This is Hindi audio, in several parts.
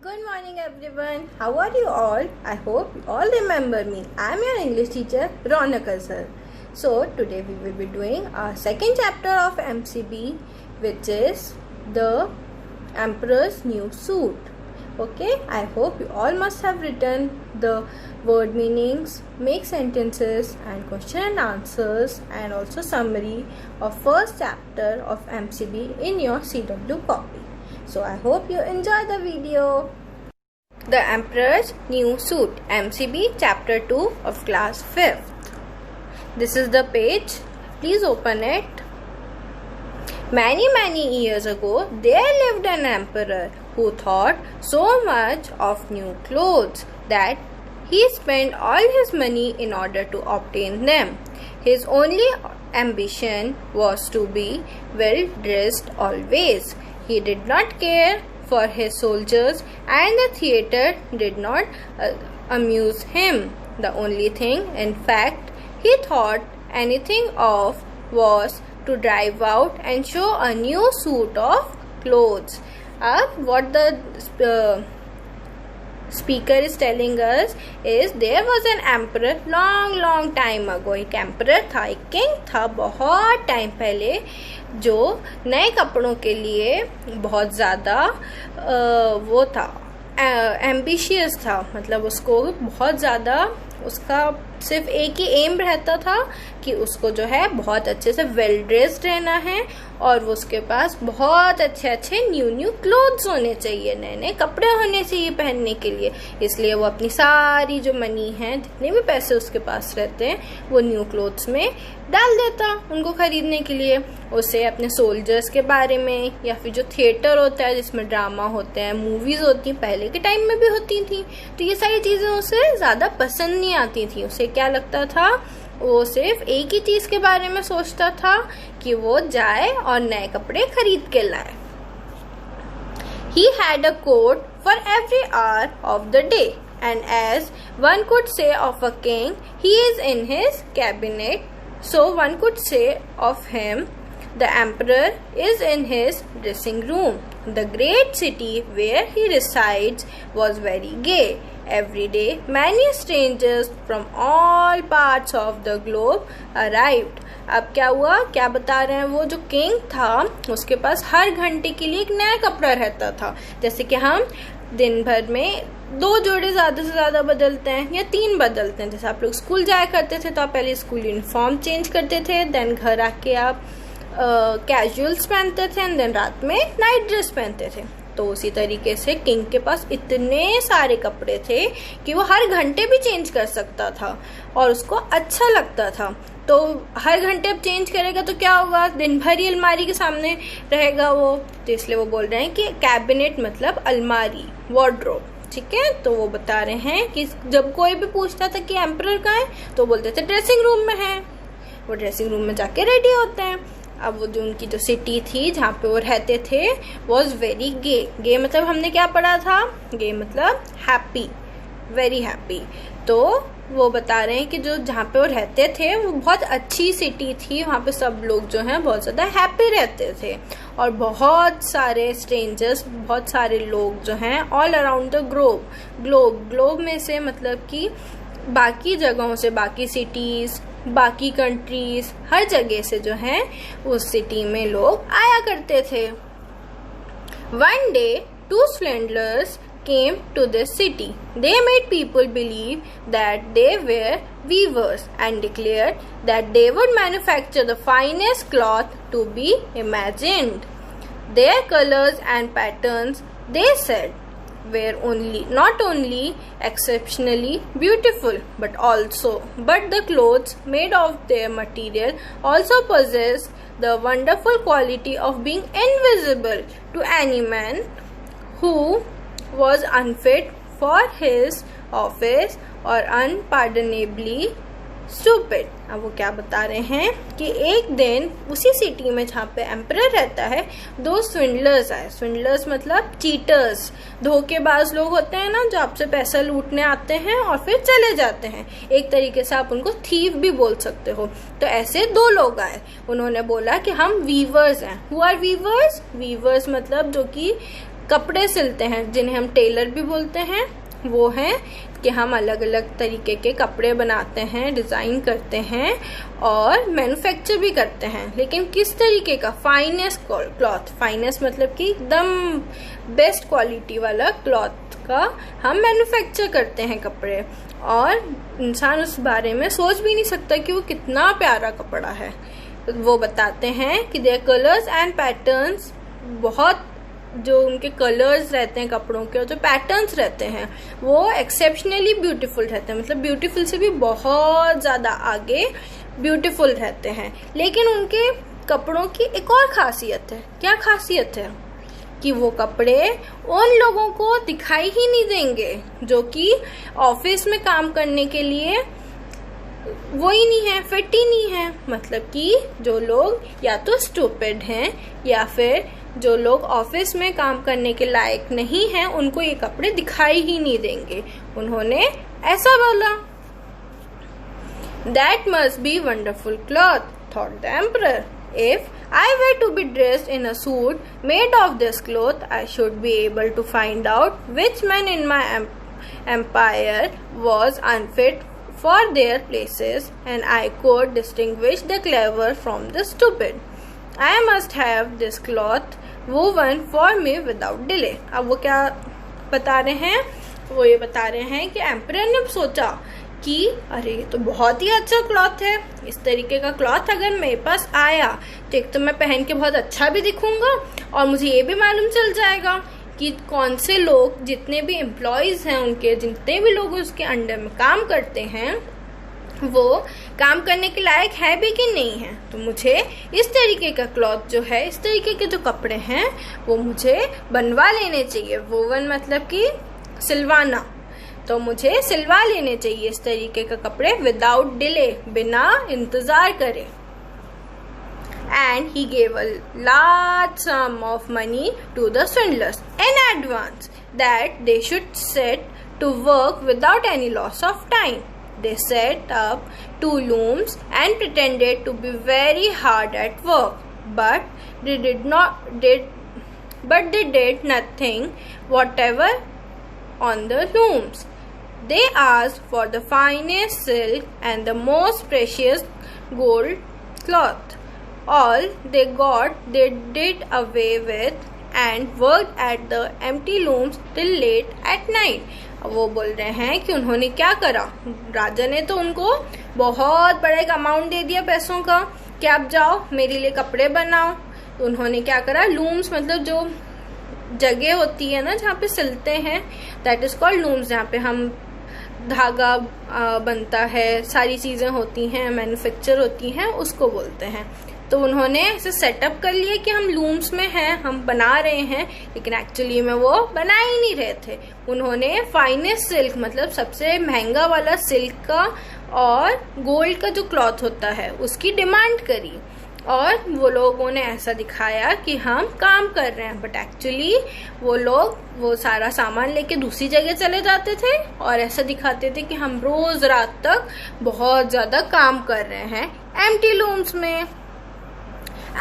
Good morning everyone. How are you all? I hope you all remember me. I am your English teacher Ronak sir. So today we will be doing our second chapter of MCB, which is the Emperor's New Suit. Okay, I hope you all must have written the word meanings, make sentences and question and answers and also summary of first chapter of MCB in your CW copy. So I hope you enjoy the video. The Emperor's New Suit, MCB chapter 2 of class 5th. This is the page. Please open it. Many years ago, there lived an emperor who thought so much of new clothes that he spent all his money in order to obtain them. His only ambition was to be well dressed always. He did not care for his soldiers and the theatre did not amuse him. The only thing, in fact, he thought anything of was to drive out and show a new suit of clothes. What the speaker is telling us is there was an emperor long time ago. एक emperor था, एक king था बहुत टाइम पहले, जो नए कपड़ों के लिए बहुत ज़्यादा वो था, एम्बिशियस था. मतलब उसको बहुत ज़्यादा, उसका सिर्फ एक ही एम रहता था कि उसको जो है बहुत अच्छे से वेल ड्रेस्ड रहना है और वो उसके पास बहुत अच्छे न्यू क्लोथ्स होने चाहिए, नए कपड़े होने चाहिए पहनने के लिए. इसलिए वो अपनी सारी जो मनी है, जितने भी पैसे उसके पास रहते हैं, वो न्यू क्लोथ्स में डाल देता उनको खरीदने के लिए. उसे अपने सोल्जर्स के बारे में या फिर जो थिएटर होता है जिसमें ड्रामा होते हैं, मूवीज होती हैं, पहले के टाइम में भी होती थी, तो ये सारी चीज़ें उसे ज़्यादा पसंद नहीं आती थी. उसे क्या लगता था, वो सिर्फ एक ही चीज़ के बारे में सोचता था कि वो जाए और नए कपड़े खरीद के लाए. He had a coat for every hour of the day, and as one could say of a king, he is in his cabinet, so one could say of him, the emperor is in his dressing room. The great city where he resides was very gay. Every day, many strangers from all parts of the globe arrived. अब क्या हुआ, क्या बता रहे हैं, वो जो किंग था उसके पास हर घंटे के लिए एक नया कपड़ा रहता था. जैसे कि हम दिन भर में 2 जोड़े ज़्यादा से ज़्यादा बदलते हैं या 3 बदलते हैं. जैसे आप लोग स्कूल जाया करते थे तो आप पहले स्कूल यूनिफॉर्म चेंज करते थे, देन घर आके आप कैजुअल्स पहनते थे एंड देन रात में नाइट ड्रेस पहनते थे. तो उसी तरीके से किंग के पास इतने सारे कपड़े थे कि वो हर घंटे भी चेंज कर सकता था और उसको अच्छा लगता था. तो हर घंटे अब चेंज करेगा तो क्या होगा, दिन भर ही अलमारी के सामने रहेगा वो. तो इसलिए वो बोल रहे हैं कि कैबिनेट मतलब अलमारी, वार्डरोब. ठीक है, तो वो बता रहे हैं कि जब कोई भी पूछता था कि एम्परर कहाँ है तो बोलते थे ड्रेसिंग रूम में है. वो ड्रेसिंग रूम में जाके रेडी होते हैं. अब वो जो उनकी जो सिटी थी जहाँ पे वो रहते थे वॉज वेरी गे. गे मतलब हमने क्या पढ़ा था, गे मतलब हैप्पी, वेरी हैप्पी. तो वो बता रहे हैं कि जो जहाँ पे वो रहते थे वो बहुत अच्छी सिटी थी, वहाँ पे सब लोग जो हैं बहुत ज़्यादा हैप्पी रहते थे और बहुत सारे स्ट्रेंजर्स, बहुत सारे लोग जो हैं ऑल अराउंड द ग्लोब में से मतलब कि बाकी जगहों से, बाकी सिटीज़, बाकी कंट्रीज, हर जगह से जो है उस सिटी में लोग आया करते थे. One day, 2 swindlers came to this city. They made people believe that they were weavers and declared that they would manufacture the finest cloth to be imagined. Their colors and patterns, they said, were not only exceptionally beautiful but the clothes made of their material also possessed the wonderful quality of being invisible to any man who was unfit for his office or unpardonably stupid. अब वो क्या बता रहे हैं कि एक दिन उसी सिटी में जहाँ पे एम्परर रहता है 2 स्विंडलर्स आए. स्विंडलर्स मतलब चीटर्स, धोखेबाज लोग होते हैं ना, जो आपसे पैसा लूटने आते हैं और फिर चले जाते हैं. एक तरीके से आप उनको थीव भी बोल सकते हो. तो ऐसे 2 लोग आए. उन्होंने बोला कि हम वीवर्स हैं. Who are viewers? वीवर्स मतलब जो कि कपड़े सिलते हैं, जिन्हें हम टेलर भी बोलते हैं, वो हैं कि हम अलग अलग तरीके के कपड़े बनाते हैं, डिज़ाइन करते हैं और मैन्युफैक्चर भी करते हैं। लेकिन किस तरीके का? Finest cloth. फाइनेस्ट मतलब कि एकदम बेस्ट क्वालिटी वाला क्लॉथ का हम मैन्युफैक्चर करते हैं कपड़े, और इंसान उस बारे में सोच भी नहीं सकता कि वो कितना प्यारा कपड़ा है। वो बताते हैं कि देयर कलर्स एंड पैटर्न्स, बहुत जो उनके कलर्स रहते हैं कपड़ों के और जो पैटर्न्स रहते हैं वो एक्सेप्शनली ब्यूटीफुल रहते हैं, मतलब ब्यूटीफुल से भी बहुत ज़्यादा आगे ब्यूटीफुल रहते हैं। लेकिन उनके कपड़ों की एक और खासियत है। क्या खासियत है? कि वो कपड़े उन लोगों को दिखाई ही नहीं देंगे जो कि ऑफिस में काम करने के लिए वो ही नहीं है, फिट ही नहीं है। मतलब कि जो लोग या तो स्टूपिड हैं या फिर जो लोग ऑफिस में काम करने के लायक नहीं हैं, उनको ये कपड़े दिखाई ही नहीं देंगे। उन्होंने ऐसा बोला। That must be wonderful cloth, thought the emperor. If I were to be dressed in a suit made of this cloth, I should be able to find out which man in my empire was unfit for their places, and I could distinguish the clever from the stupid. I must have this cloth woven for me without delay. अब वो क्या बता रहे हैं? वो ये बता रहे हैं कि एम्परर ने सोचा कि अरे ये तो बहुत ही अच्छा क्लॉथ है, इस तरीके का क्लॉथ अगर मेरे पास आया तो एक तो मैं पहन के बहुत अच्छा भी दिखूंगा और मुझे ये भी मालूम चल जाएगा कि कौन से लोग, जितने भी एम्प्लॉयज़ हैं उनके, जितने भी लोग उसके अंडर में काम करते हैं वो काम करने के लायक है भी कि नहीं है। तो मुझे इस तरीके का क्लॉथ जो है, इस तरीके के जो कपड़े हैं वो मुझे बनवा लेने चाहिए। वोवन मतलब कि सिलवाना, तो मुझे सिलवा लेने चाहिए इस तरीके का कपड़े विदाउट डिले, बिना इंतजार करे। And he gave a large sum of money to the swindlers in advance that they should set to work without any loss of time. They set up 2 looms and pretended to be very hard at work, but they did nothing whatever on the looms. They asked for the finest silk and the most precious gold cloth. All they got they did away with and worked at the empty looms till late at night. वो बोल रहे हैं कि उन्होंने क्या करा, राजा ने तो उनको बहुत बड़ा एक अमाउंट दे दिया पैसों का कि आप जाओ मेरे लिए कपड़े बनाओ। तो उन्होंने क्या करा, लूम्स मतलब जो जगह होती है ना जहाँ पे सिलते हैं, दैट इज कॉल्ड लूम्स, जहाँ पे हम धागा बनता है, सारी चीज़ें होती हैं, मैन्युफैक्चर होती हैं, उसको बोलते हैं। तो उन्होंने ऐसे सेटअप कर लिया कि हम लूम्स में हैं, हम बना रहे हैं, लेकिन एक्चुअली में वो बना ही नहीं रहे थे। उन्होंने फाइनेस्ट सिल्क मतलब सबसे महंगा वाला सिल्क का और गोल्ड का जो क्लॉथ होता है उसकी डिमांड करी, और वो लोगों ने ऐसा दिखाया कि हम काम कर रहे हैं, बट एक्चुअली वो लोग वो सारा सामान लेके दूसरी जगह चले जाते थे और ऐसा दिखाते थे कि हम रोज रात तक बहुत ज़्यादा काम कर रहे हैं एम्प्टी लूम्स में।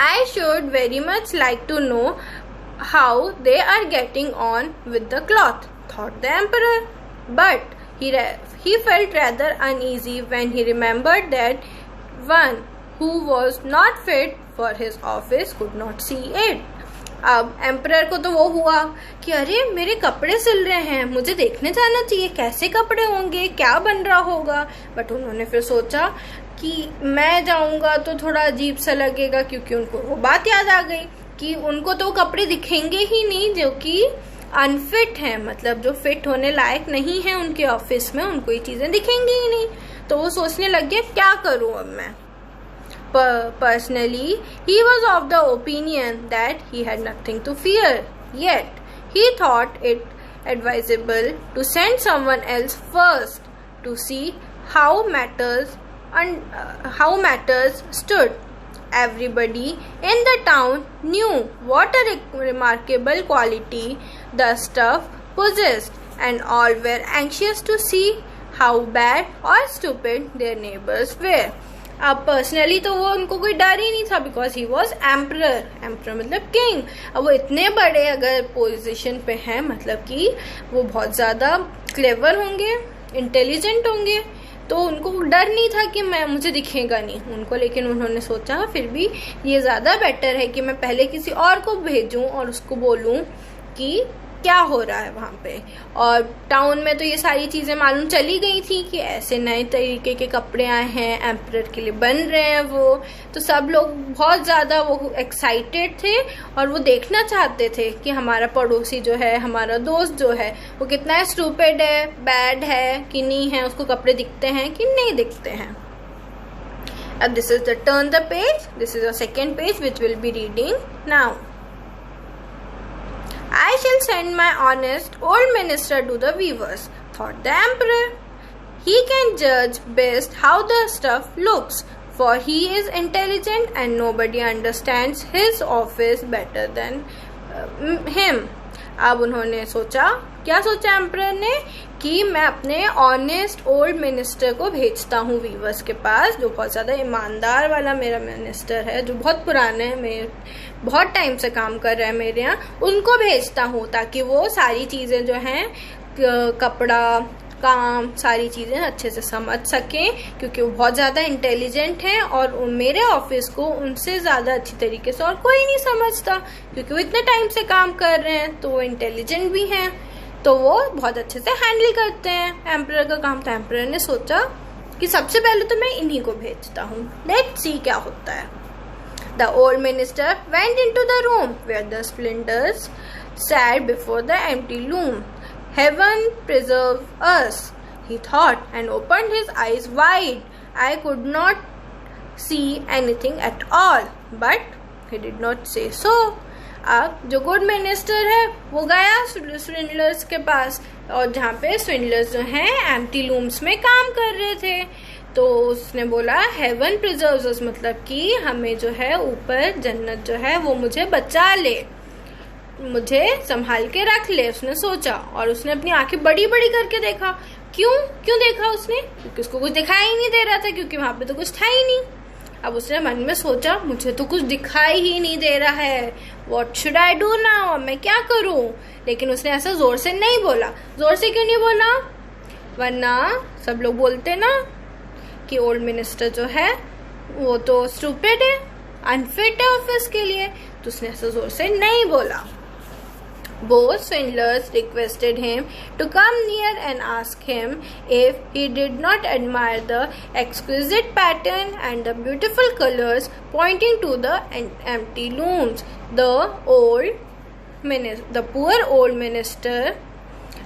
I should very much like to know how they are getting on with the cloth, thought the emperor. But he felt rather uneasy when he remembered that one who was not fit for his office could not see it. अब एम्परर को तो वो हुआ कि अरे मेरे कपड़े सिल रहे हैं, मुझे देखने जाना चाहिए कैसे कपड़े होंगे, क्या बन रहा होगा। बट उन्होंने फिर सोचा कि मैं जाऊंगा तो थोड़ा अजीब सा लगेगा, क्योंकि उनको वो बात याद आ गई कि उनको तो कपड़े दिखेंगे ही नहीं जो कि अनफिट हैं, मतलब जो फिट होने लायक नहीं है उनके ऑफिस में, उनको ये चीज़ें दिखेंगी ही नहीं। तो वो सोचने लग गया क्या करूं अब मैं। Personally, he was of the opinion that he had nothing to fear, yet he thought it advisable to send someone else first to see how matters stood. Everybody in the town knew what a remarkable quality the stuff possessed, and all were anxious to see how bad or stupid their neighbors were. अब पर्सनली तो वो उनको कोई डर ही नहीं था, because he was emperor. Emperor मतलब किंग। अब वो इतने बड़े अगर पोजीशन पे हैं, मतलब कि वो बहुत ज़्यादा क्लेवर होंगे, इंटेलिजेंट होंगे, तो उनको डर नहीं था कि मुझे दिखेगा नहीं उनको। लेकिन उन्होंने सोचा फिर भी ये ज़्यादा बेटर है कि मैं पहले किसी और को भेजूं और उसको बोलूं कि क्या हो रहा है वहाँ पे। और टाउन में तो ये सारी चीज़ें मालूम चली गई थी कि ऐसे नए तरीके के कपड़े आए हैं, एम्परर के लिए बन रहे हैं वो। तो सब लोग बहुत ज़्यादा वो एक्साइटेड थे और वो देखना चाहते थे कि हमारा पड़ोसी जो है, हमारा दोस्त जो है, वो कितना स्टूपिड है, बैड है कि नहीं है, उसको कपड़े दिखते हैं कि नहीं दिखते हैं। अब this is the turn the page, this is the second page which will be reading now. I shall send my honest old minister to the weavers, thought the emperor. He can judge best how the stuff looks, for he is intelligent and nobody understands his office better than him. अब उन्होंने सोचा, क्या सोचा एम्परर ने, कि मैं अपने ऑनेस्ट ओल्ड मिनिस्टर को भेजता हूँ वीवर्स के पास, जो बहुत ज़्यादा ईमानदार वाला मेरा मिनिस्टर है, जो बहुत पुराने हैं, बहुत टाइम से काम कर रहे हैं मेरे यहाँ, उनको भेजता हूँ ताकि वो सारी चीज़ें जो हैं, कपड़ा, काम, सारी चीज़ें अच्छे से समझ सकें, क्योंकि वो बहुत ज़्यादा इंटेलिजेंट हैं और मेरे ऑफिस को उनसे ज़्यादा अच्छी तरीके से और कोई नहीं समझता, क्योंकि वो इतने टाइम से काम कर रहे हैं, तो वो इंटेलिजेंट भी हैं, तो वो बहुत अच्छे से हैंडल करते हैं एम्परर का काम। तो एम्परर ने सोचा कि सबसे पहले तो मैं इन्हीं को भेजता हूँ, लेट्स सी क्या होता है। The old minister went into the room where the splinters sat before the empty loom. Heaven preserve us, he thought, and opened his eyes wide. I could not see anything at all, but he did not say so. अब जो गुड मिनिस्टर है वो गया स्विंडलर्स के पास, और जहाँ पे स्विंडलर्स जो हैं एम्प्टी लूम्स में काम कर रहे थे, तो उसने बोला हेवन प्रिजर्व्स अस, मतलब कि हमें जो है ऊपर जन्नत जो है वो मुझे बचा ले, मुझे संभाल के रख ले, उसने सोचा। और उसने अपनी आंखें बड़ी बड़ी करके देखा। क्यों देखा उसने? क्योंकि उसको कुछ दिखाई ही नहीं दे रहा था, क्योंकि वहां पे तो कुछ था ही नहीं। अब उसने मन में सोचा मुझे तो कुछ दिखाई ही नहीं दे रहा है, what should I do now, मैं क्या करूं। लेकिन उसने ऐसा जोर से नहीं बोला। जोर से क्यों नहीं बोला? वरना सब लोग बोलते ना कि ओल्ड मिनिस्टर जो है वो तो स्टूपिड है, अनफिट है ऑफिस के लिए, तो उसने ऐसा जोर से नहीं बोला। Both swindlers requested him to come near and ask him if he did not admire the exquisite pattern and the beautiful colors, pointing to the empty looms. The poor old minister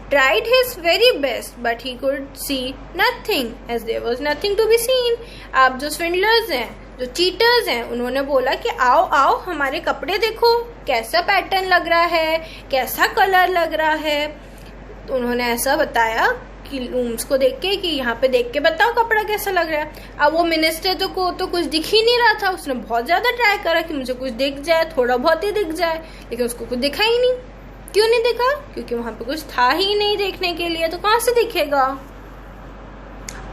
tried his very best, but he could see nothing, as there was nothing to be seen. अब जो swindlers हैं, जो चीटर्स हैं, उन्होंने बोला कि आओ आओ हमारे कपड़े देखो, कैसा पैटर्न लग रहा है, कैसा कलर लग रहा है। तो उन्होंने ऐसा बताया कि लूम्स को देख के कि यहाँ पे देख के बताओ कपड़ा कैसा लग रहा है। अब वो मिनिस्टर को तो कुछ दिख ही नहीं रहा था। उसने बहुत ज़्यादा ट्राई करा कि मुझे कुछ दिख जाए, थोड़ा बहुत ही दिख जाए, लेकिन उसको कुछ दिखा ही नहीं। क्यों नहीं दिखा? क्योंकि वहाँ पे कुछ था ही नहीं देखने के लिए, तो कहाँ से दिखेगा।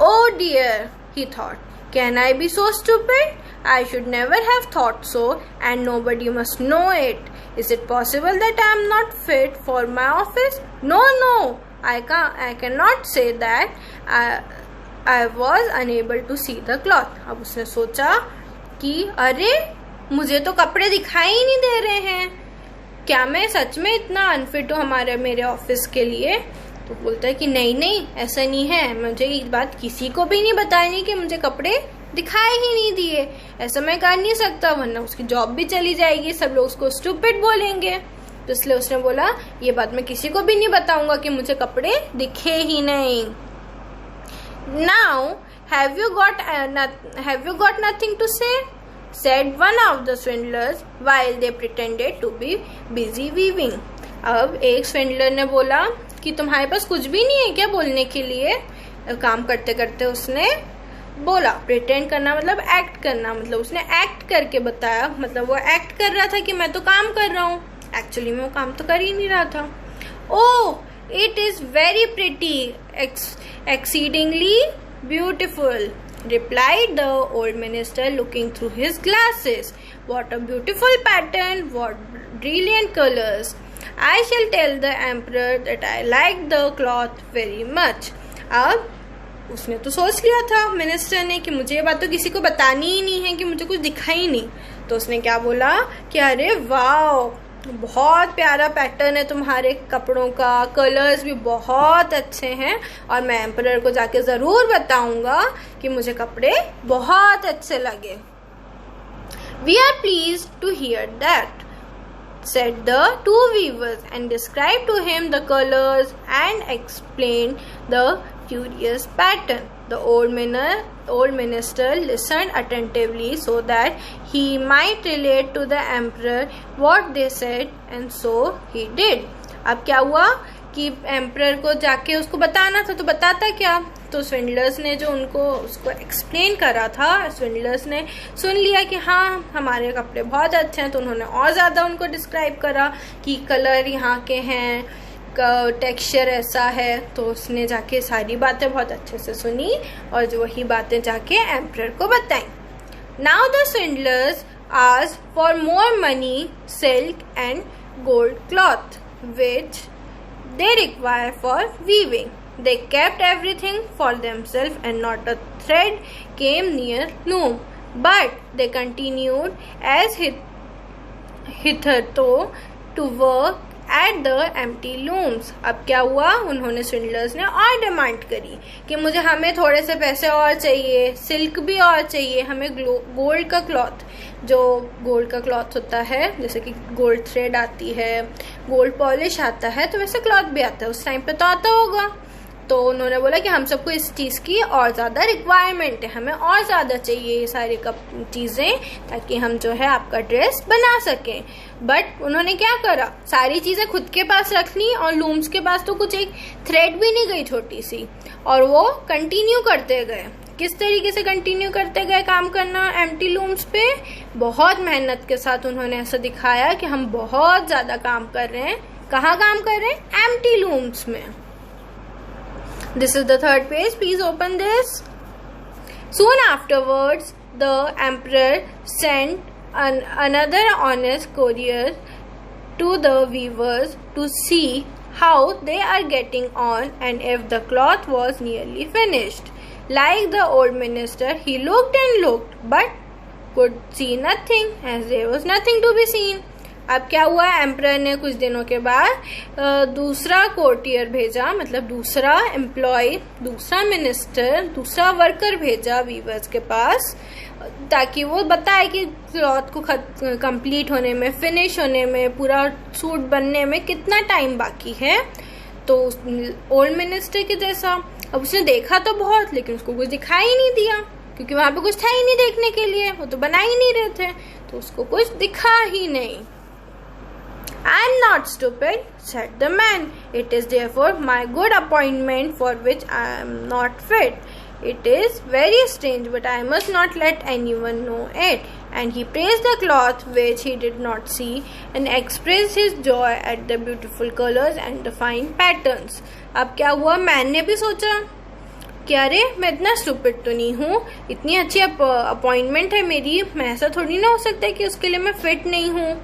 Oh dear, he thought. Can I be so stupid? I should never have thought so, and nobody must know it. Is it possible that I am not fit for my office? No, I cannot say that. I was unable to see the cloth. अब उसने सोचा कि अरे मुझे तो कपड़े दिखाई ही नहीं दे रहे हैं, क्या मैं सच में इतना अनफिट हूँ मेरे ऑफिस के लिए। तो बोलता है कि नहीं ऐसा नहीं है, मुझे ये बात किसी को भी नहीं बतानी कि मुझे कपड़े दिखाई ही नहीं दिए, ऐसा मैं कर नहीं सकता, वरना उसकी जॉब भी चली जाएगी, सब लोग उसको स्टूपिड बोलेंगे। तो इसलिए उसने बोला ये बात मैं किसी को भी नहीं बताऊंगा कि मुझे कपड़े दिखे ही नहीं। Now have you got nothing to say? Said one of the swindlers while they pretended to be busy weaving. अब एक swindler ने बोला कि तुम्हारे पास कुछ भी नहीं है क्या बोलने के लिए। काम करते करते उसने बोला, प्रिटेंड करना मतलब एक्ट करना, मतलब उसने एक्ट करके बताया, मतलब वो एक्ट कर रहा था कि मैं तो काम कर रहा हूँ, एक्चुअली में वो काम तो कर ही नहीं रहा था। Oh it is very pretty, exceedingly beautiful. replied the old minister, looking through his glasses. What a beautiful pattern, what brilliant colors. I shall tell the emperor that I like the cloth very much. अब उसने तो सोच लिया था मिनिस्टर ने कि मुझे ये बात तो किसी को बतानी ही नहीं है, कि मुझे कुछ दिखा ही नहीं. तो उसने क्या बोला कि अरे वाह, बहुत प्यारा पैटर्न है तुम्हारे कपड़ों का, कलर्स भी बहुत अच्छे हैं, और मैं एम्परर को जाके ज़रूर बताऊंगा कि मुझे कपड़े बहुत अच्छे लगे. We are pleased to hear that, said the two weavers, and described to him the colors and explained the curious pattern. The old minister listened attentively so that he might relate to the emperor what they said, and so he did. अब क्या हुआ कि एम्परर को जाके उसको बताना था, तो बताता क्या? तो स्विंडलर्स ने जो उसको एक्सप्लेन करा था, स्विंडलर्स ने सुन लिया कि हाँ हमारे कपड़े बहुत अच्छे हैं, तो उन्होंने और ज़्यादा उनको डिस्क्राइब करा कि कलर यहाँ के हैं, टेक्सचर ऐसा है. तो उसने जाके सारी बातें बहुत अच्छे से सुनी और जो वही बातें जाके एम्परर को बताई. Now the swindlers asked for more money, silk and gold cloth which they require for weaving. They kept everything for themselves and not a thread came near loom. But they continued as hitherto to work at the empty looms. अब क्या हुआ, उन्होंने स्विंडलर्स ने और डिमांड करी कि हमें थोड़े से पैसे और चाहिए, सिल्क भी और चाहिए, हमें गोल्ड का क्लॉथ, जो गोल्ड का क्लॉथ होता है, जैसे कि गोल्ड थ्रेड आती है, गोल्ड पॉलिश आता है, तो वैसे क्लॉथ भी आता है, उस टाइम पे तो आता होगा. तो उन्होंने बोला कि हम सबको इस चीज़ की और ज़्यादा रिक्वायरमेंट है, हमें और ज़्यादा चाहिए ये सारी चीज़ें, ताकि हम जो है आपका ड्रेस बना सकें. बट उन्होंने क्या करा, सारी चीज़ें खुद के पास रख ली, और लूम्स के पास तो कुछ एक थ्रेड भी नहीं गई छोटी सी, और वो कंटिन्यू करते गए. किस तरीके से कंटिन्यू करते गए काम करना एम्प्टी लूम्स पे? बहुत मेहनत के साथ उन्होंने ऐसा दिखाया कि हम बहुत ज़्यादा काम कर रहे हैं. कहाँ काम कर रहे हैं? एम्प्टी लूम्स में. This is the third page. Please open this. Soon afterwards, the emperor sent another honest courier to the weavers to see how they are getting on and if the cloth was nearly finished. Like the old minister, he looked and looked, but could see nothing, as there was nothing to be seen. अब क्या हुआ, एम्परर ने कुछ दिनों के बाद दूसरा कोर्टियर भेजा, मतलब दूसरा एम्प्लॉय, दूसरा मिनिस्टर, दूसरा वर्कर भेजा वीवर्स के पास, ताकि वो बताए कि क्लॉथ को कंप्लीट होने में, फिनिश होने में, पूरा सूट बनने में कितना टाइम बाकी है. तो ओल्ड मिनिस्टर के जैसा. अब उसने देखा तो बहुत, लेकिन उसको कुछ दिखाई ही नहीं दिया, क्योंकि वहां पे कुछ था ही नहीं देखने के लिए, वो तो बना ही नहीं रहे थे, तो उसको कुछ दिखा ही नहीं. I am not stupid, said the man. It is therefore my good appointment for which I am not fit. It is very strange, but I must not let anyone know it. And he praised the cloth which he did not see, and expressed his joy at the beautiful colors and the fine patterns. अब क्या हुआ, मैन ने भी सोचा कि अरे मैं इतना स्टूपिड तो नहीं हूँ, इतनी अच्छी अपॉइंटमेंट है मेरी, मैं ऐसा थोड़ी ना हो सकता है कि उसके लिए मैं फिट नहीं हूँ.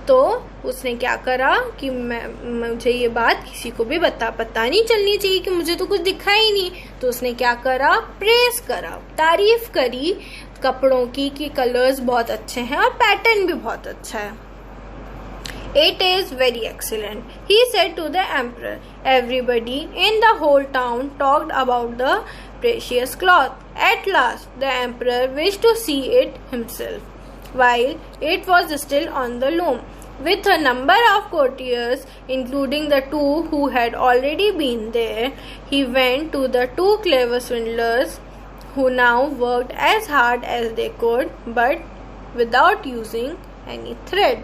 तो उसने क्या करा कि मुझे ये बात किसी को भी पता नहीं चलनी चाहिए कि मुझे तो कुछ दिखा ही नहीं. तो उसने क्या करा, प्रेस करा, तारीफ करी कपड़ों की कि कलर्स बहुत अच्छे हैं और पैटर्न भी बहुत अच्छा है. It is very excellent, he said to the emperor. Everybody in the whole town talked about the precious cloth. At last, the emperor wished to see it himself, while it was still on the loom. With a number of courtiers, including the two who had already been there, he went to the two clever swindlers, who now worked as hard as they could, but without using any thread.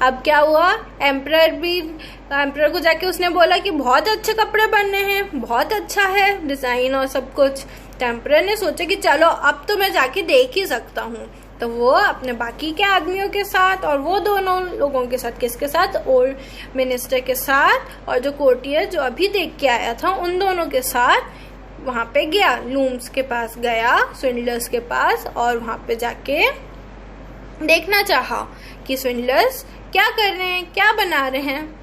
अब क्या हुआ, एम्परर को जाके उसने बोला कि बहुत अच्छे कपड़े बनने हैं, बहुत अच्छा है डिज़ाइन और सब कुछ. तो एम्परर ने सोचा कि चलो अब तो मैं जाके देख ही सकता हूँ. तो वो अपने बाकी के आदमियों के साथ, और वो दोनों लोगों के साथ, किसके साथ, ओल्ड मिनिस्टर के साथ, और जो कोर्टियर जो अभी देख के आया था, उन दोनों के साथ वहाँ पे गया, लूम्स के पास गया, स्विंडलर्स के पास, और वहाँ पे जाके देखना चाहा कि स्विंडलर्स क्या कर रहे हैं, क्या बना रहे हैं।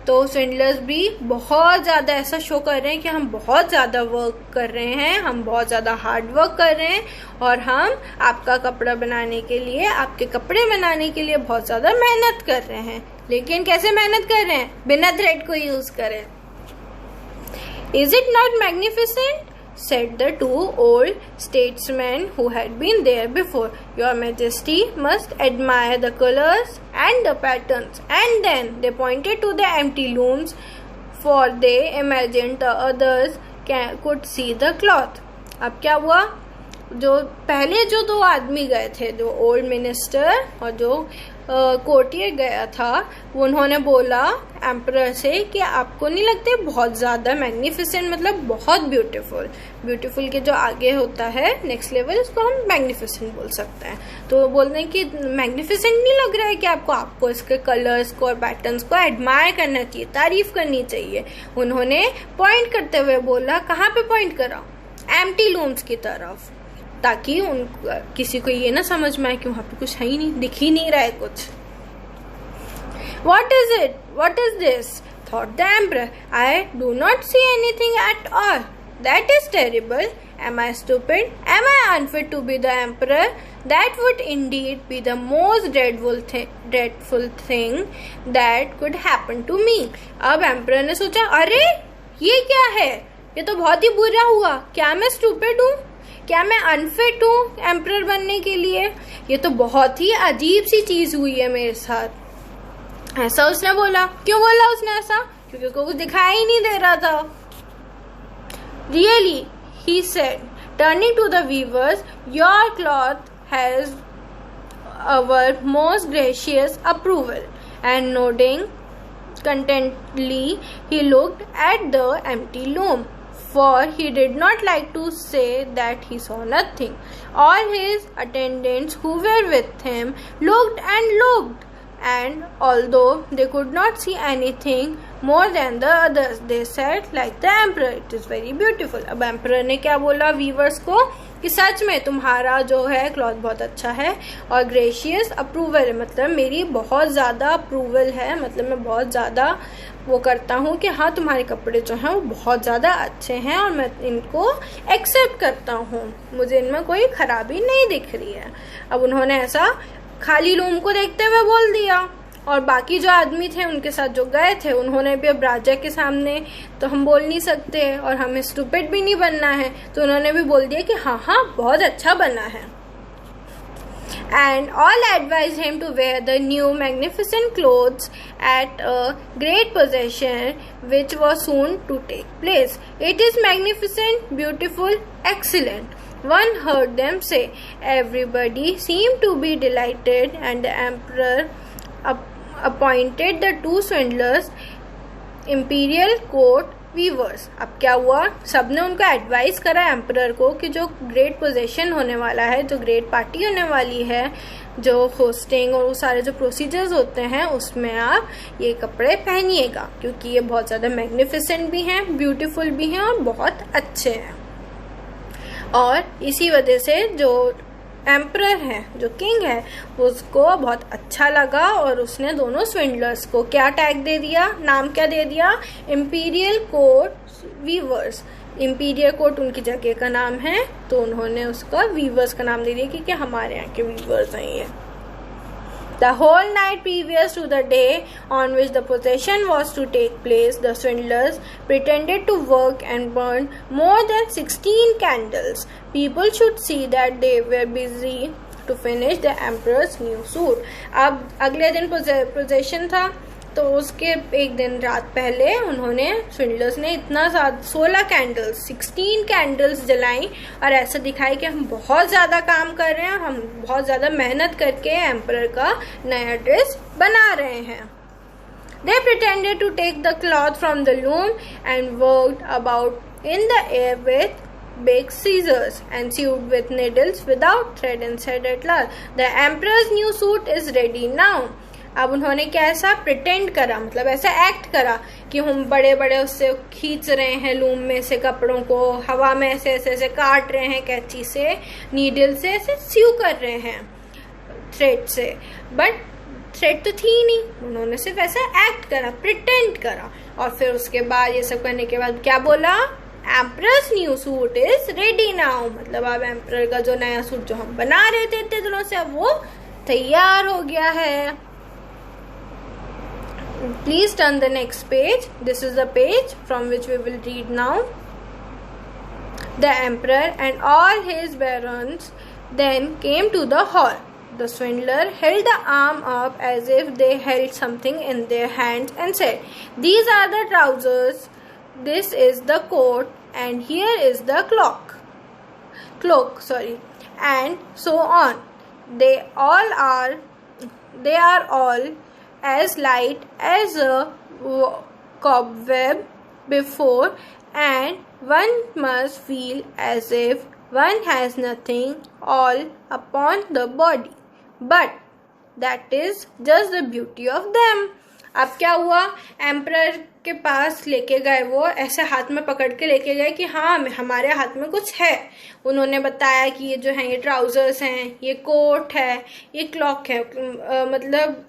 तो स्विंडलर्स भी बहुत ज़्यादा ऐसा शो कर रहे हैं कि हम बहुत ज़्यादा वर्क कर रहे हैं, हम बहुत ज़्यादा हार्ड वर्क कर रहे हैं, और हम आपका कपड़ा बनाने के लिए, आपके कपड़े बनाने के लिए बहुत ज़्यादा मेहनत कर रहे हैं। लेकिन कैसे मेहनत कर रहे हैं? बिना थ्रेड को यूज़ करें। Is it not magnificent? said the two old statesmen who had been there before. Your Majesty must admire the colors and the patterns. And then they pointed to the empty looms, for they imagined the others could see the cloth. अब क्या हुआ? जो पहले जो दो आदमी गए थे, जो ओल्ड मिनिस्टर और जो कोर्टियर गया था, वो उन्होंने बोला एम्परर से कि आपको नहीं लगते बहुत ज़्यादा मैग्निफिसेंट, मतलब बहुत ब्यूटीफुल। ब्यूटीफुल के जो आगे होता है नेक्स्ट लेवल, उसको हम मैग्निफिसेंट बोल सकते हैं। तो वो बोलते हैं कि मैग्निफिसेंट नहीं लग रहा है कि आपको इसके कलर्स को और पैटर्न्स को एडमायर करना चाहिए, तारीफ करनी चाहिए। उन्होंने पॉइंट करते हुए बोला, कहाँ पे पॉइंट करा? एम्प्टी लूम्स की तरफ, ताकि किसी को ये ना समझ में आए कि वहाँ पे कुछ है ही नहीं, दिख ही नहीं रहा है कुछ। What is it? What is this? thought the emperor. I do not see anything at all. That is terrible. Am I stupid? Am I unfit to be the emperor? That would indeed be the most dreadful thing that could happen to me. अब emperor ने सोचा, अरे ये क्या है? ये तो बहुत ही बुरा हुआ। क्या मैं stupid हूँ? क्या मैं अनफिट हूँ एम्परर बनने के लिए? ये तो बहुत ही अजीब सी चीज हुई है मेरे साथ। ऐसा उसने बोला। क्यों बोला उसने ऐसा? क्योंकि उसको कुछ दिखाई ही नहीं दे रहा था। Really, he said, turning to the weavers, your cloth has our most gracious approval. And nodding contentedly, he looked at the empty loom, for he did not like to say that he saw nothing. All his attendants who were with him looked and looked, and although they could not see anything more than the others, they said like the emperor, it is very beautiful. अब emperor ने क्या बोला वीवर्स को कि सच में तुम्हारा जो है क्लॉथ बहुत अच्छा है और ग्रेशियस अप्रूवल है, मतलब मेरी बहुत ज़्यादा अप्रूवल है, मतलब मैं बहुत ज़्यादा वो करता हूँ कि हाँ तुम्हारे कपड़े जो हैं वो बहुत ज़्यादा अच्छे हैं और मैं इनको एक्सेप्ट करता हूँ, मुझे इनमें कोई खराबी नहीं दिख रही है। अब उन्होंने ऐसा खाली लूम को देखते हुए बोल दिया, और बाकी जो आदमी थे उनके साथ जो गए थे उन्होंने भी अब राजा के सामने तो हम बोल नहीं सकते और हमें स्टूपिड भी नहीं बनना है, तो उन्होंने भी बोल दिया कि हाँ हाँ बहुत अच्छा बना है। And all advised him to wear the new magnificent clothes at a great procession which was soon to take place. It is magnificent, beautiful, excellent, one heard them say. Everybody seemed to be delighted, and the emperor appointed the two swindlers imperial court weavers. अब क्या हुआ, सबने उनको एडवाइस करा एम्परर को कि जो ग्रेट पोजेशन होने वाला है, जो ग्रेट पार्टी होने वाली है, जो होस्टिंग और वो सारे जो प्रोसीजर्स होते हैं उसमें आप ये कपड़े पहनिएगा, क्योंकि ये बहुत ज़्यादा मैग्निफिसेंट भी हैं, ब्यूटीफुल भी हैं और बहुत अच्छे हैं। और इसी वजह से जो एम्परर है, जो किंग है, उसको बहुत अच्छा लगा और उसने दोनों स्विंडलर्स को क्या टैग दे दिया, नाम क्या दे दिया, imperial court weavers. Imperial court उनकी जगह का नाम है, तो उन्होंने उसका वीवर्स का नाम दे दिया क्योंकि हमारे यहाँ के वीवर्स हैं ये। The whole night previous to the day on which the procession was to take place, the swindlers pretended to work and burned more than 16 candles. People should see that they were busy to finish the emperor's new suit. अब अगले दिन procession था, तो उसके एक दिन रात पहले उन्होंने स्विंडलर्स ने इतना 16 कैंडल्स 16 कैंडल्स जलाई और ऐसा दिखाई कि हम बहुत ज़्यादा काम कर रहे हैं, हम बहुत ज़्यादा मेहनत करके एम्परर का नया ड्रेस बना रहे हैं। They pretended to take the cloth from the loom and worked about in the air with big scissors and sewed with needles without thread and said at last, "The emperor's new suit is ready now." अब उन्होंने कैसा प्रिटेंड करा, मतलब ऐसा एक्ट करा कि हम बड़े बड़े उससे खींच रहे हैं लूम में से कपड़ों को, हवा में ऐसे ऐसे ऐसे काट रहे हैं कैंची से, नीडल से ऐसे स्यू कर रहे हैं थ्रेड से, बट थ्रेड तो थी नहीं, उन्होंने सिर्फ ऐसा एक्ट करा, प्रिटेंड करा। और फिर उसके बाद ये सब करने के बाद क्या बोला, emperors new suit is ready now, मतलब अब एम्परर का जो नया सूट जो हम बना रहे थे इतने दिनों से, अब वो तैयार हो गया है। Please turn the next page. This is the page from which we will read now. The emperor and all his barons then came to the hall. The swindler held the arm up as if they held something in their hands and said, "These are the trousers, this is the coat, and here is the cloak, and so on. They are all as light as a cobweb before, and one must feel as if one has nothing all upon the body, but that is just the beauty of them." अब क्या हुआ, एम्परर के पास लेके गए, वो ऐसे हाथ में पकड़ के लेके गए कि हाँ हमारे हाथ में कुछ है। उन्होंने बताया कि ये जो है ये ट्राउजर्स हैं, ये कोट है, ये क्लॉक है। मतलब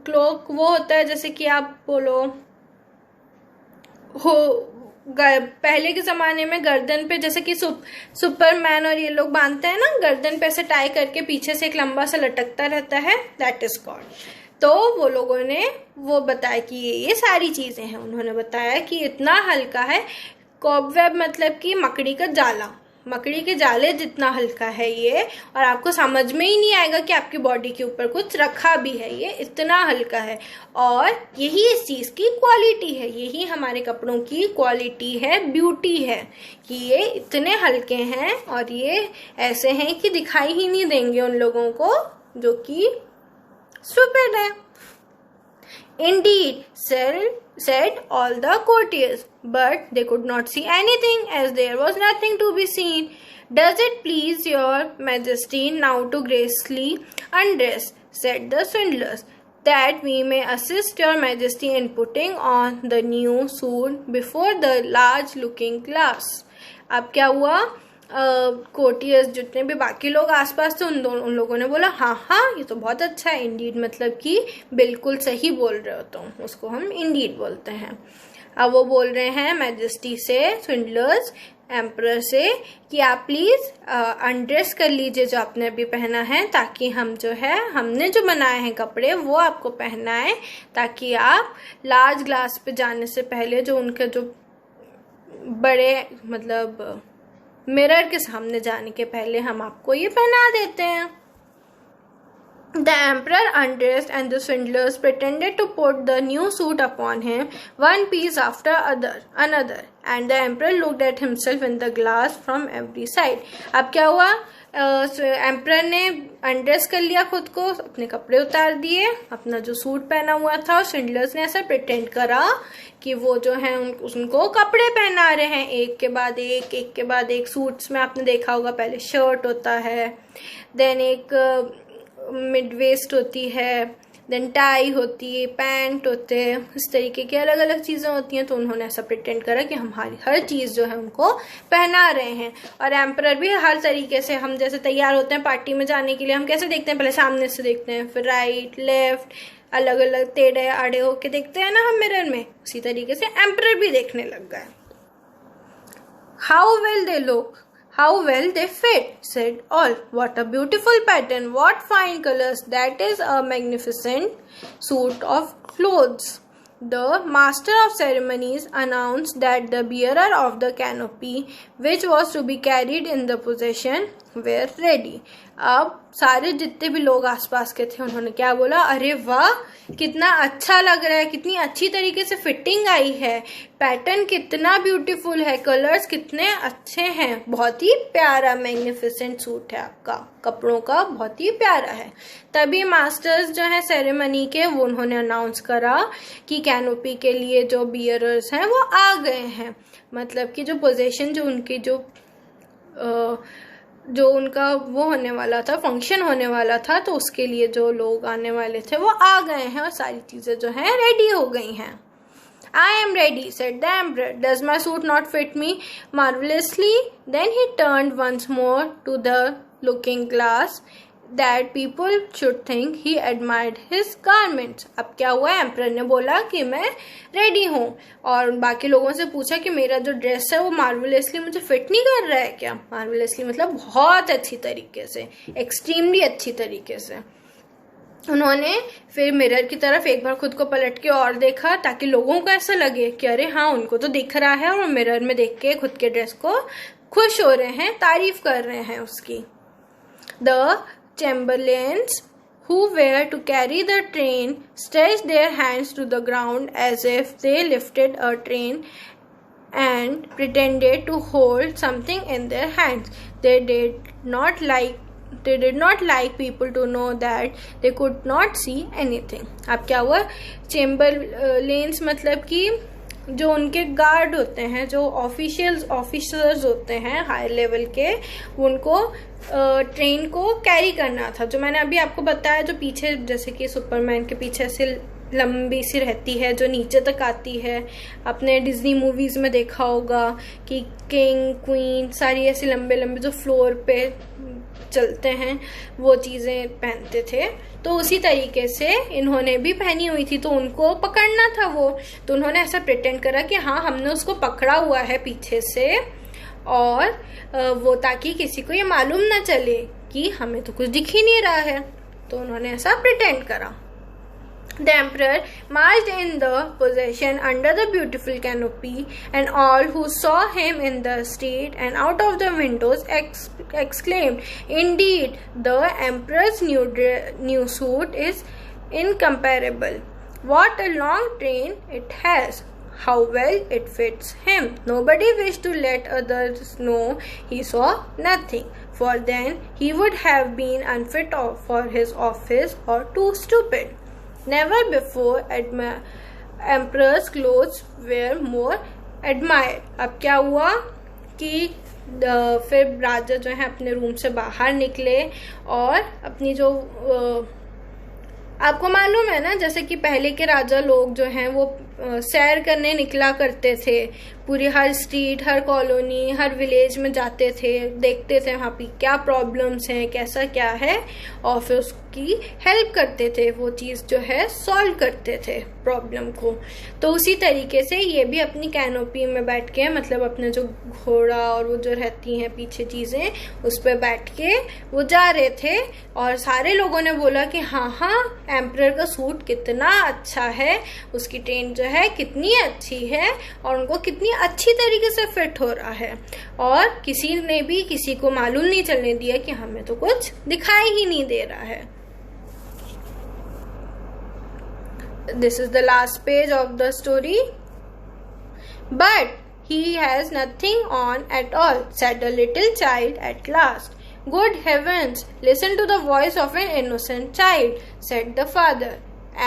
क्लॉक वो होता है जैसे कि आप बोलो हो पहले के ज़माने में गर्दन पे जैसे कि सुपरमैन और ये लोग बांधते हैं ना, गर्दन पे ऐसे टाई करके पीछे से एक लंबा सा लटकता रहता है, दैट इज कॉल्ड। तो वो लोगों ने वो बताया कि ये सारी चीज़ें हैं। उन्होंने बताया कि इतना हल्का है, कॉबवेब मतलब कि मकड़ी का जाला, मकड़ी के जाले जितना हल्का है ये, और आपको समझ में ही नहीं आएगा कि आपकी बॉडी के ऊपर कुछ रखा भी है, ये इतना हल्का है। और यही इस चीज़ की क्वालिटी है, यही हमारे कपड़ों की क्वालिटी है, ब्यूटी है कि ये इतने हल्के हैं और ये ऐसे हैं कि दिखाई ही नहीं देंगे उन लोगों को जो कि स्टूपिड है। Indeed, said all the courtiers, but they could not see anything, as there was nothing to be seen. "Does it please your majesty now to gracefully undress," said the swindlers, "that we may assist your majesty in putting on the new suit before the large looking glass?" अब क्या हुआ, कोर्टियर्स जितने भी बाकी लोग आसपास थे उन लोगों ने बोला हाँ हाँ ये तो बहुत अच्छा है, इंडीड मतलब कि बिल्कुल सही बोल रहे हो तुम, उसको हम इंडीड बोलते हैं। अब वो बोल रहे हैं मैजेस्टी से, स्विंडलर्स एम्परर से, कि आप प्लीज़ अनड्रेस कर लीजिए जो आपने अभी पहना है, ताकि हम जो है हमने जो बनाए हैं कपड़े वो आपको पहनाएं, ताकि आप लार्ज ग्लास पे जाने से पहले जो उनके जो बड़े मतलब मिरर के सामने जाने के पहले हम आपको ये पहना देते हैं। The emperor undressed and the swindlers pretended to put the new suit upon him, one piece after another, and the emperor looked at himself in the glass from every side. अब क्या हुआ, एम्परर ने अनड्रेस कर लिया खुद को, अपने कपड़े उतार दिए, अपना जो सूट पहना हुआ था, और स्विंडलर्स ने ऐसा प्रिटेंड करा कि वो जो है उनको कपड़े पहना रहे हैं एक के बाद एक। सूट्स में आपने देखा होगा पहले शर्ट होता है, देन एक मिड वेस्ट होती है, देन टाई होती है, पैंट होते हैं, इस तरीके की अलग अलग चीज़ें होती हैं। तो उन्होंने ऐसा प्रिटेंड करा कि हमारी हर चीज़ जो है उनको पहना रहे हैं। और एम्परर भी हर तरीके से, हम जैसे तैयार होते हैं पार्टी में जाने के लिए, हम कैसे देखते हैं, पहले सामने से देखते हैं, फिर राइट लेफ्ट अलग अलग टेढ़े आड़े होके देखते हैं ना हम मिरर में, उसी तरीके से एम्परर भी देखने लग गए। How well they look, how well they fit, said all. What a beautiful pattern, what fine colors, that is a magnificent suit of clothes. The master of ceremonies announced that the bearer of the canopy, which was to be carried in the procession, were ready. अब सारे जितने भी लोग आसपास के थे उन्होंने क्या बोला, अरे वाह कितना अच्छा लग रहा है, कितनी अच्छी तरीके से फिटिंग आई है, पैटर्न कितना ब्यूटीफुल है, कलर्स कितने अच्छे हैं, बहुत ही प्यारा मैग्निफिसेंट सूट है आपका, कपड़ों का बहुत ही प्यारा है। तभी मास्टर्स जो है सेरेमनी के, वो उन्होंने अनाउंस करा कि कैनोपी के लिए जो बियरर्स हैं वो आ गए हैं, मतलब कि जो पोजीशन जो उनकी जो जो उनका वो होने वाला था, फंक्शन होने वाला था, तो उसके लिए जो लोग आने वाले थे वो आ गए हैं और सारी चीज़ें जो हैं रेडी हो गई हैं. I am ready, said the emperor. Does my suit not fit me marvelously? Then he turned once more to the looking glass that people should think he admired his garments. अब क्या हुआ, एम्परर ने बोला कि मैं रेडी हूँ और बाकी लोगों से पूछा कि मेरा जो ड्रेस है वो मार्वेलसली मुझे फिट नहीं कर रहा है क्या. मार्वेलसली मतलब बहुत अच्छी तरीके से, एक्सट्रीमली अच्छी तरीके से. उन्होंने फिर मिरर की तरफ एक बार खुद को पलट के और देखा ताकि लोगों को ऐसा लगे कि अरे हाँ, उनको तो दिख रहा है और मिरर में देख के खुद के ड्रेस को खुश हो रहे हैं, तारीफ कर रहे हैं उसकी. The Chamberlains who were to carry the train stretched their hands to the ground as if they lifted a train and pretended to hold something in their hands. They did not like people to know that they could not see anything. अब क्या हुआ, चैम्बरलेन्स मतलब कि जो उनके गार्ड होते हैं, जो ऑफिसर्स होते हैं हाई लेवल के, उनको ट्रेन को कैरी करना था. जो मैंने अभी आपको बताया, जो पीछे जैसे कि सुपरमैन के पीछे ऐसे लंबी सी रहती है जो नीचे तक आती है. आपने डिज्नी मूवीज़ में देखा होगा कि किंग क्वीन सारी ऐसे लंबे लंबे जो फ्लोर पे चलते हैं वो चीज़ें पहनते थे. तो उसी तरीके से इन्होंने भी पहनी हुई थी, तो उनको पकड़ना था वो. तो उन्होंने ऐसा प्रिटेंड करा कि हाँ, हमने उसको पकड़ा हुआ है पीछे से, और वो ताकि किसी को ये मालूम ना चले कि हमें तो कुछ दिख ही नहीं रहा है. तो उन्होंने ऐसा प्रिटेंड करा. The emperor marched in the procession under the beautiful canopy, and all who saw him in the street and out of the windows exclaimed, "Indeed, the emperor's new suit is incomparable. What a long train it has! How well it fits him!" Nobody wished to let others know he saw nothing, for then he would have been unfit for his office or too stupid. Never before emperor's clothes were more admired. अब क्या हुआ कि फिर राजा जो है अपने रूम से बाहर निकले और अपनी जो आपको मालूम है ना, जैसे कि पहले के राजा लोग जो हैं वो सैर करने निकला करते थे. पूरी हर स्ट्रीट, हर कॉलोनी, हर विलेज में जाते थे, देखते थे वहाँ पे क्या प्रॉब्लम्स हैं, कैसा क्या है, और फिर उसकी हेल्प करते थे. वो चीज़ जो है सॉल्व करते थे प्रॉब्लम को. तो उसी तरीके से ये भी अपनी कैनोपी में बैठ के, मतलब अपने जो घोड़ा और वो जो रहती हैं पीछे चीज़ें, उस पर बैठ के वो जा रहे थे. और सारे लोगों ने बोला कि हाँ हाँ, एम्परर का सूट कितना अच्छा है, उसकी ट्रेन जो है कितनी अच्छी है, और उनको कितनी अच्छी तरीके से फिट हो रहा है. और किसी ने भी किसी को मालूम नहीं चलने दिया कि हमें तो कुछ दिखाई ही नहीं दे रहा है. This is the last page of the story. But he has nothing on at all, said the little child at last. Good heavens, listen to the voice of an innocent child, said the father.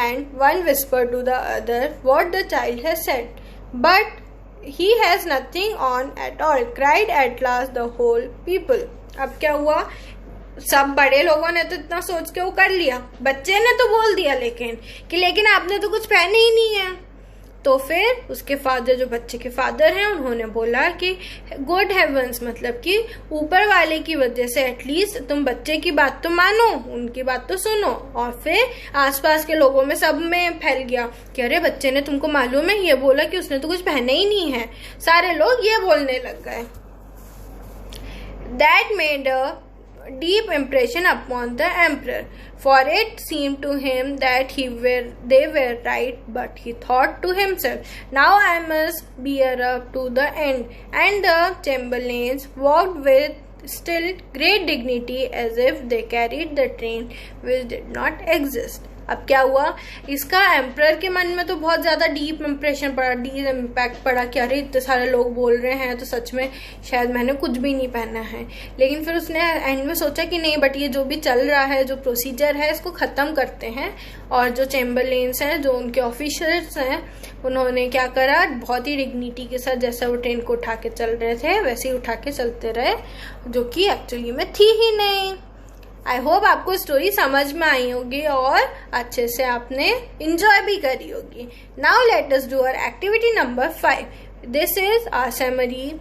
And one whispered to the other what the child has said. But he has nothing on at all, cried at last the whole people. अब क्या हुआ, सब बड़े लोगों ने तो इतना सोच के वो कर लिया, बच्चे ने तो बोल दिया लेकिन आपने तो कुछ पहने ही नहीं है. तो फिर उसके फादर, जो बच्चे के फादर हैं, उन्होंने बोला कि गुड हेवंस, मतलब कि ऊपर वाले की वजह से एटलीस्ट तुम बच्चे की बात तो मानो, उनकी बात तो सुनो. और फिर आसपास के लोगों में सब में फैल गया कि अरे बच्चे ने, तुमको मालूम है, ये बोला कि उसने तो कुछ पहने ही नहीं है. सारे लोग ये बोलने लग गए. That made a deep impression upon the emperor, for it seemed to him that they were right, but he thought to himself, now I must bear up to the end. And the chamberlains walked with still great dignity as if they carried the train which did not exist. अब क्या हुआ, इसका एम्परर के मन में तो बहुत ज़्यादा डीप इम्प्रेशन पड़ा, डीप इम्पैक्ट पड़ा कि अरे इतने सारे लोग बोल रहे हैं तो सच में शायद मैंने कुछ भी नहीं पहना है। लेकिन फिर उसने एंड में सोचा कि नहीं, बट ये जो भी चल रहा है, जो प्रोसीजर है, इसको ख़त्म करते हैं। और जो चैम्बरलेन्स हैं, जो उनके ऑफिसर्स हैं, उन्होंने क्या करा, बहुत ही डिग्निटी के साथ जैसा वो ट्रेन को उठा के चल रहे थे वैसे ही उठा के चलते रहे, जो कि एक्चुअली में थी ही नहीं। आई होप आपको स्टोरी समझ में आई होगी और अच्छे से आपने इंजॉय भी करी होगी। Now let us do our activity number 5. This is our summary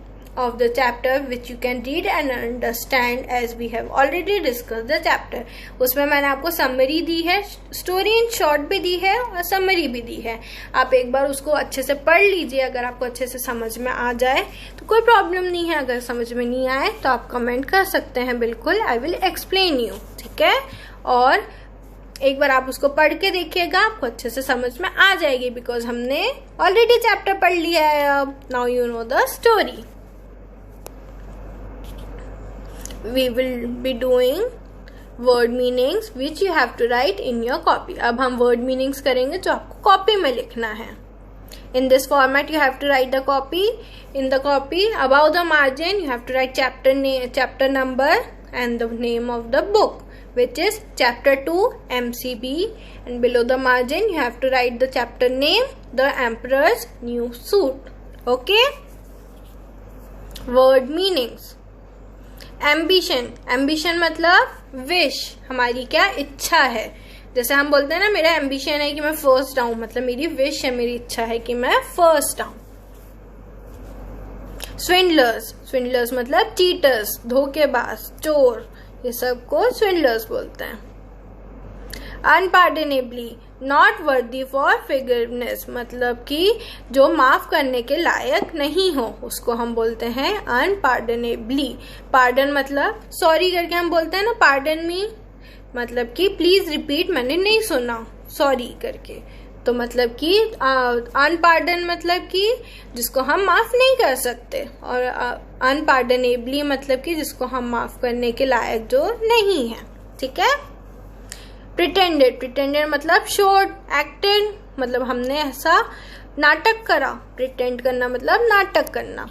of the chapter which you can read and understand as we have already discussed the chapter. उसमें मैंने आपको समरी दी है, स्टोरी इन शॉर्ट भी दी है और समरी भी दी है। आप एक बार उसको अच्छे से पढ़ लीजिए। अगर आपको अच्छे से समझ में आ जाए तो कोई प्रॉब्लम नहीं है, अगर समझ में नहीं आए तो आप कमेंट कर सकते हैं, बिल्कुल आई विल एक्सप्लेन यू, ठीक है। और एक बार आप उसको पढ़ के देखिएगा, आपको अच्छे से समझ में आ जाएगी, बिकॉज हमने ऑलरेडी चैप्टर पढ़ लिया है। अब now you know the story. We will be doing word meanings which you have to write in your copy. अब हम word meanings करेंगे जो आपको कॉपी में लिखना है। In this format you have to write the copy. In the copy, above the margin you have to write chapter number and the name of the book, which is chapter 2 MCB, and below the margin you have to write the chapter name, the Emperor's New Suit. Okay? Word meanings. Ambition मतलब विश, हमारी क्या इच्छा है। जैसे हम बोलते हैं ना, मेरा एम्बिशन है कि मैं फर्स्ट आऊं, मतलब मेरी विश है, मेरी इच्छा है कि मैं फर्स्ट आऊं। स्विंडलर्स मतलब चीटर्स, धोखेबाज, चोर, ये सब को स्विंडलर्स बोलते हैं। अनपार्डनेबली, नॉट वर्दी फॉर फिगरनेस, मतलब कि जो माफ करने के लायक नहीं हो, उसको हम बोलते हैं अनपार्डनेबली। पार्डन मतलब सॉरी करके हम बोलते हैं ना, पार्डन मी, मतलब कि प्लीज रिपीट, मैंने नहीं सुना, सॉरी करके। तो मतलब कि अनपार्डन मतलब कि जिसको हम माफ नहीं कर सकते, और अनपार्डनेबली मतलब कि जिसको हम माफ करने के लायक जो नहीं है, ठीक है। प्रिटेंडेड मतलब शोड, एक्टेड मतलब हमने ऐसा नाटक करा, प्रिटेंड करना मतलब नाटक करना।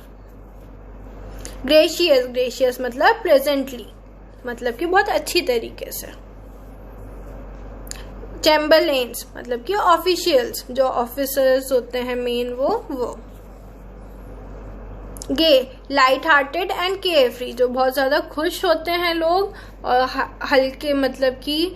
ग्रेशियस मतलब प्रेजेंटली, मतलब कि बहुत अच्छी तरीके से। चैम्बरलेन्स मतलब कि ऑफिशियल्स, जो ऑफिसर्स होते हैं मेन, वो। Gay, light hearted and carefree, जो बहुत ज़्यादा खुश होते हैं लोग और हल्के, मतलब कि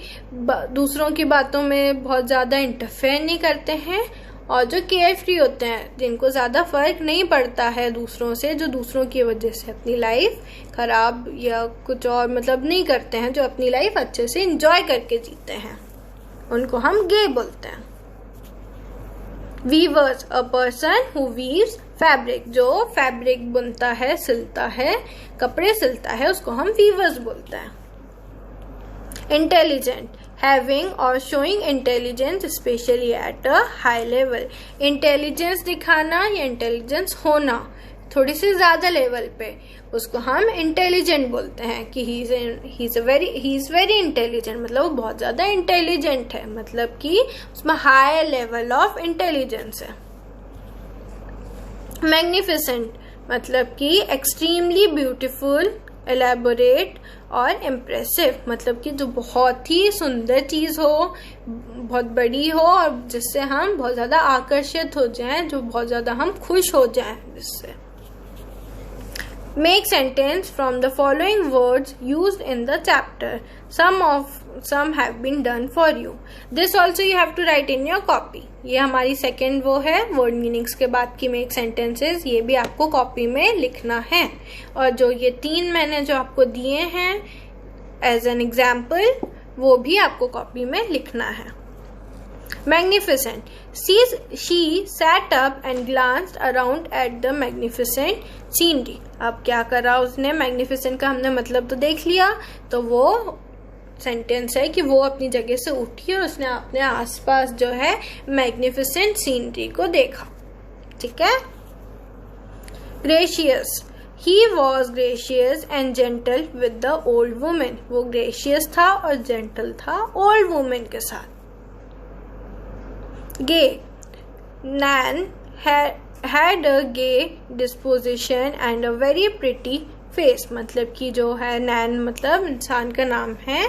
दूसरों की बातों में बहुत ज़्यादा इंटरफेयर नहीं करते हैं, और जो केयर फ्री होते हैं, जिनको ज़्यादा फर्क नहीं पड़ता है दूसरों से, जो दूसरों की वजह से अपनी लाइफ खराब या कुछ और मतलब नहीं करते हैं, जो अपनी लाइफ अच्छे से इंजॉय करके जीते हैं, उनको हम गे बोलते हैं। Weavers, a person who weaves fabric, जो फैब्रिक बुनता है, सिलता है, कपड़े सिलता है, उसको हम वीवर्स बोलते हैं। इंटेलिजेंट, हैविंग और showing intelligence specially at a high level, intelligence दिखाना या इंटेलिजेंस होना थोड़ी सी ज्यादा लेवल पे, उसको हम इंटेलिजेंट बोलते हैं कि ही इज वेरी इंटेलिजेंट, मतलब वो बहुत ज्यादा इंटेलिजेंट है, मतलब कि उसमें हाई लेवल ऑफ इंटेलिजेंस है। मैग्निफिसेंट मतलब कि एक्सट्रीमली ब्यूटीफुल, एलैबोरेट और इम्प्रेसिव, मतलब कि जो बहुत ही सुंदर चीज हो, बहुत बड़ी हो और जिससे हम बहुत ज्यादा आकर्षित हो जाएं, जो बहुत ज्यादा हम खुश हो जाएं जिससे। Make sentence from the following words used in the chapter. Some have been done for you. This also you have to write in your copy. ये हमारी सेकेंड वो है वर्ड मीनिंग्स के बाद की मेक सेंटेंसेस, ये भी आपको कॉपी में लिखना है। और जो ये 3 मैंने जो आपको दिए हैं एज एन एग्जाम्पल, वो भी आपको कॉपी में लिखना है। Magnificent. She sat up and glanced around at the magnificent scenery. अब क्या करा उसने, magnificent का हमने मतलब तो देख लिया, तो वो सेंटेंस है कि वो अपनी जगह से उठी और उसने अपने आसपास जो है मैग्निफिसेंट सीनरी को देखा, ठीक है। Gracious, he was gracious and gentle with the old women, वो ग्रेशियस था और जेंटल था ओल्ड वुमेन के साथ। Gay. Nan had a gay disposition and a very pretty face. मतलब कि जो है नैन मतलब इंसान का नाम है,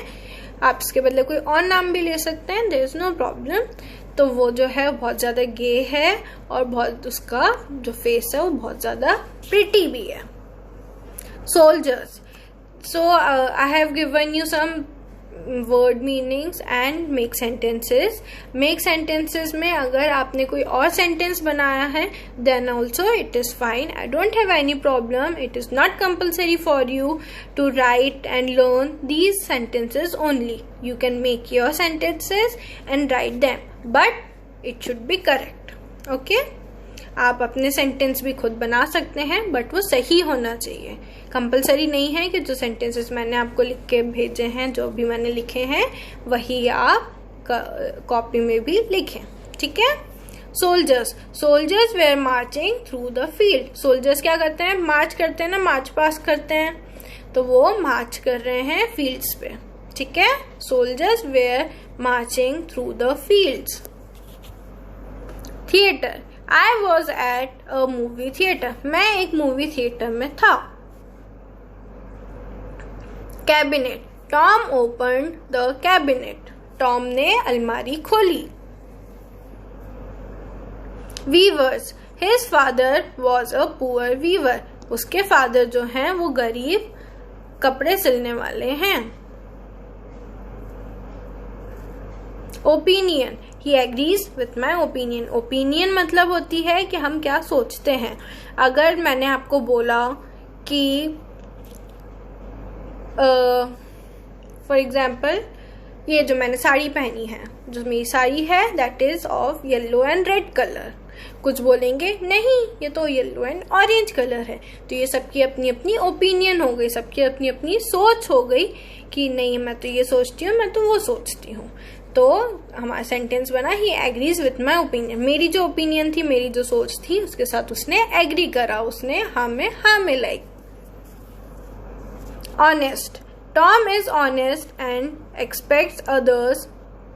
आप इसके बदले कोई और नाम भी ले सकते हैं, देयर इज नो प्रॉब्लम। तो वो जो है बहुत ज़्यादा गे है और बहुत उसका जो फेस है वो बहुत ज़्यादा प्रिटी भी है। Soldiers. So I have given you some word meanings and make sentences. Make sentences में अगर आपने कोई और सेंटेंस बनाया है then also it is fine, I don't have any problem. It is not compulsory for you to write and learn these sentences only. You can make your sentences and write them but it should be correct. Okay, आप अपने सेंटेंस भी खुद बना सकते हैं बट वो सही होना चाहिए। कंपलसरी नहीं है कि जो सेंटेंसेस मैंने आपको लिख के भेजे हैं, जो भी मैंने लिखे हैं वही आप कॉपी में भी लिखें, ठीक है। Soldiers were marching through the field. Soldiers क्या करते हैं? मार्च करते हैं ना, मार्च पास करते हैं, तो वो मार्च कर रहे हैं फील्ड्स पे, ठीक है। Soldiers were marching through the fields. Theatre. I was at a movie theatre. मैं एक मूवी थिएटर में था। Cabinet. Tom open the cabinet. Tom ने अलमारी खोली। Weavers. His father was a poor weaver. उसके फादर जो हैं वो गरीब कपड़े सिलने वाले हैं। Opinion. He agrees with my opinion. Opinion मतलब होती है कि हम क्या सोचते हैं। अगर मैंने आपको बोला कि फॉर एग्जाम्पल ये जो मैंने साड़ी पहनी है, जो मेरी साड़ी है that is of yellow and red colour, कुछ बोलेंगे नहीं ये तो येलो एंड ऑरेंज कलर है, तो ये सबकी अपनी अपनी ओपिनियन हो गई, सबकी अपनी अपनी सोच हो गई कि नहीं मैं तो ये सोचती हूँ, मैं तो वो सोचती हूँ। तो हमारा सेंटेंस बना ही एग्रीज विथ माई ओपिनियन। मेरी जो ओपिनियन थी, मेरी जो सोच थी उसके साथ उसने एग्री करा, उसने हाँ में लाई। Honest. Tom is honest and expects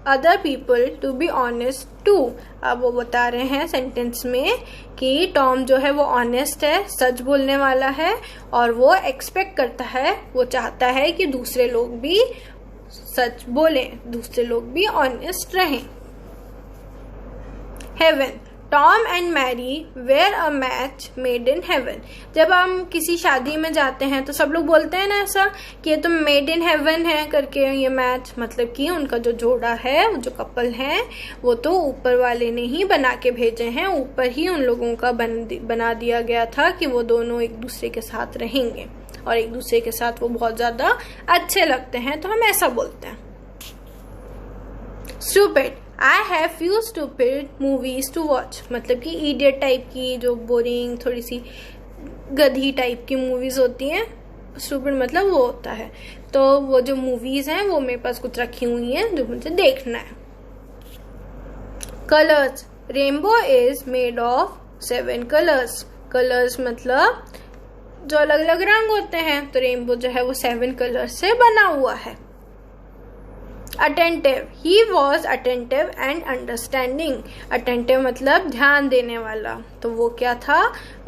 other people to be honest too. अब वो बता रहे हैं सेंटेंस में कि टॉम जो है वो ऑनेस्ट है, सच बोलने वाला है, और वो एक्सपेक्ट करता है, वो चाहता है कि दूसरे लोग भी सच बोलें, दूसरे लोग भी ऑनेस्ट रहें। Heaven. Tom and Mary were a match made in heaven. जब हम किसी शादी में जाते हैं तो सब लोग बोलते हैं ना ऐसा कि ये तो मेड इन हेवन है करके, ये मैच मतलब कि उनका जो जोड़ा है, जो कपल है, वो तो ऊपर वाले ने ही बना के भेजे हैं, ऊपर ही उन लोगों का बना दिया गया था कि वो दोनों एक दूसरे के साथ रहेंगे और एक दूसरे के साथ वो बहुत ज्यादा अच्छे लगते हैं, तो हम ऐसा बोलते हैं। Stupid. I have few stupid movies to watch. मतलब कि इडियट टाइप की, जो बोरिंग थोड़ी सी गधी टाइप की मूवीज होती हैं, स्टूपिड मतलब वो होता है। तो वो जो मूवीज हैं वो मेरे पास कुछ रखी हुई हैं जो मुझे देखना है। Colours. Rainbow is made of 7 colours. Colours मतलब जो अलग अलग रंग होते हैं, तो रेनबो जो है वो 7 कलर्स से बना हुआ है। Attentive. He was attentive and understanding. Attentive मतलब ध्यान देने वाला, तो वो क्या था?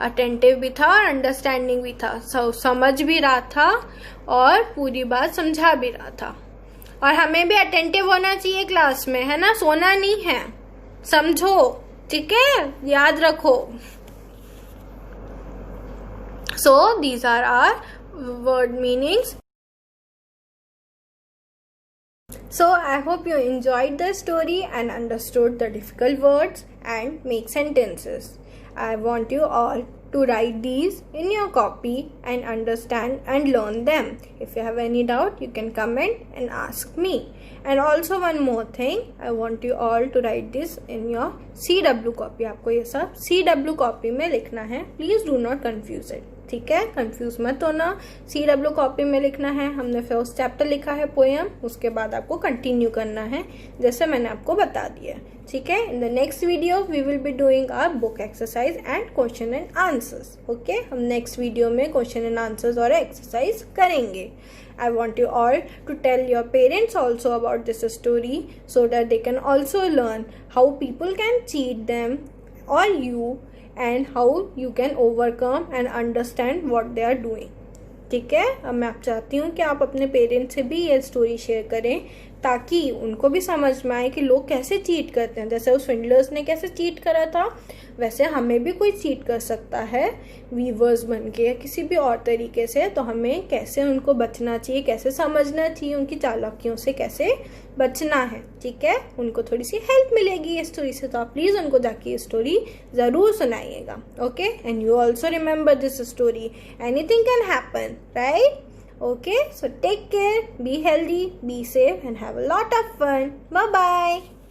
अटेंटिव भी था और अंडरस्टैंडिंग भी था, समझ भी रहा था और पूरी बात समझा भी रहा था। और हमें भी अटेंटिव होना चाहिए क्लास में, है ना, सोना नहीं है, समझो, ठीक है, याद रखो। So these are our word meanings. So I hope you enjoyed the story and understood the difficult words and make sentences. I want you all to write these in your copy and understand and learn them. If you have any doubt, you can comment and ask me. And also one more thing, I want you all to write this in your CW copy. आपको ये सब CW copy में लिखना है. Please do not confuse it. ठीक है, कंफ्यूज मत होना। CW कॉपी में लिखना है। हमने फर्स्ट चैप्टर लिखा है पोएम, उसके बाद आपको कंटिन्यू करना है जैसे मैंने आपको बता दिया, ठीक है। In the next video we will be doing our book exercise and question and answers. Okay, हम नेक्स्ट वीडियो में क्वेश्चन एंड आंसर्स और एक्सरसाइज करेंगे। I want you all to tell your parents also about this story so that they can also learn how people can cheat them or you and how you can overcome and understand what they are doing. ठीक है, अब मैं आप चाहती हूँ कि आप अपने पेरेंट्स से भी ये स्टोरी शेयर करें ताकि उनको भी समझ में आए कि लोग कैसे चीट करते हैं। जैसे उस स्विंडलर्स ने कैसे चीट करा था, वैसे हमें भी कोई चीट कर सकता है वीवर्स बन के या किसी भी और तरीके से। तो हमें कैसे उनको बचना चाहिए, कैसे समझना चाहिए, उनकी चालाकियों से कैसे बचना है, ठीक है। उनको थोड़ी सी हेल्प मिलेगी इस स्टोरी से, तो आप प्लीज़ उनको जाके ये स्टोरी ज़रूर सुनाइएगा। Okay, and you also remember this story, anything can happen, right? Okay, so take care, be healthy, be safe and have a lot of fun. Bye bye.